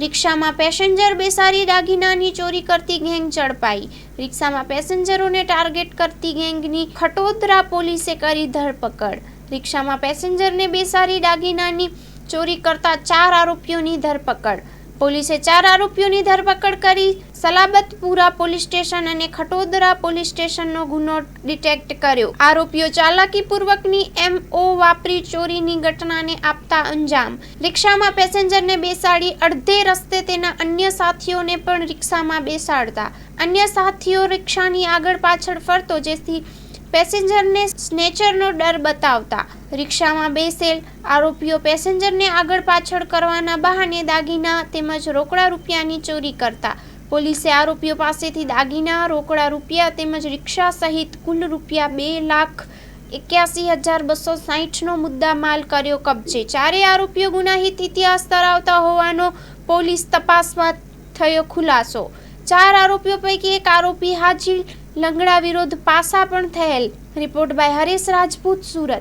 રિક્ષામાં પેસેન્જર બેસાડી દાગીનાની ચોરી કરતી ગેંગ ઝડપાઈ। રિક્ષામાં પેસેન્જરોને ટાર્ગેટ કરતી ગેંગની ખટોદરા પોલીસે કરી ધરપકડ। રિક્ષામાં પેસેન્જરને બેસાડી દાગીનાની ચોરી કરતા 4 આરોપીઓની ધરપકડ। પોલીસે 4 આરોપીઓની ધરપકડ કરી સલાબતપુરા પોલીસ સ્ટેશન અને ખટોદરા પોલીસ સ્ટેશનનો ગુનો ડિટેક્ટ કર્યો। આરોપીઓ ચાલાકીપૂર્વકની MO વાપરી ચોરીની ઘટનાને આપતા અંજામ। રિક્ષામાં પેસેન્જરને બેસાડી અડધે રસ્તે તેના અન્ય સાથીઓને પણ રિક્ષામાં બેસાડતા। અન્ય સાથીઓ રિક્ષાની આગળ પાછળ ફરતો જેથી પેસેન્જરને સ્નેચરનો ડર બતાવતા। રિક્ષામાં બેસેલ આરોપીઓ પેસેન્જરને આગળ પાછળ કરવાના બહાને દાગીના તેમજ રોકડા રૂપિયાની ચોરી કરતા। પોલીસે આરોપીઓ પાસેથી દાગીના, રોકડા રૂપિયા તેમજ રિક્ષા સહિત કુલ રૂપિયા 2,81,260નો મુદ્દા માલ કર્યો કબજે। ચારેય આરોપીઓ ગુનાહિત ઇતિહાસ ધરાવતા હોવાનો પોલીસ તપાસમાં થયો ખુલાસો। 4 આરોપીઓ પૈકી એક આરોપી હાજી લંગડા વિરુદ્ધ પાસા પણ થયેલ। Report by Haresh Rajput, Surat.